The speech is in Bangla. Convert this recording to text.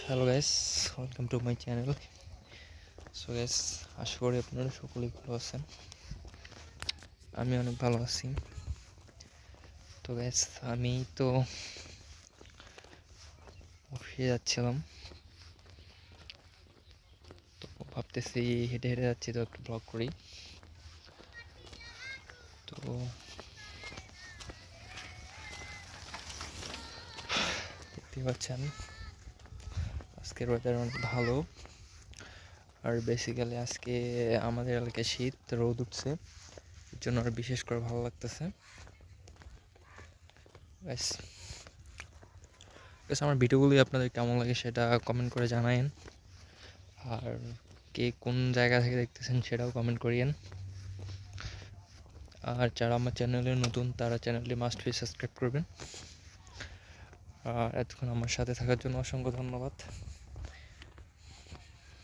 Hello guys, welcome to my channel. So guys, আশা করি আপনারা সকলেই ভালো আছেন। আমি অনেক ভালো আছি। তো গাইস, আমি তো অফিসে যাচ্ছিলাম, তো ভাবতেছি হেঁটে হেঁটে যাচ্ছি, তো একটু ব্লগ করি। তো দেখতে পাচ্ছেন আজকের ওয়েদার অনেক ভালো। আর বেসিক্যালি আজকে আমাদের এলাকায় শীত, রোদ উঠছে, এর জন্য আর বিশেষ করে ভালো লাগতেছে। গাইস, আমার ভিডিওগুলি আপনাদের কেমন লাগে সেটা কমেন্ট করে জানায়েন। আর কে কোন জায়গা থেকে দেখতেছেন সেটাও কমেন্ট করিয়েন। আর যারা আমার চ্যানেলে নতুন তারা চ্যানেলটি মাস্ট বি সাবস্ক্রাইব করবেন। আর এতক্ষণ আমার সাথে থাকার জন্য অসংখ্য ধন্যবাদ।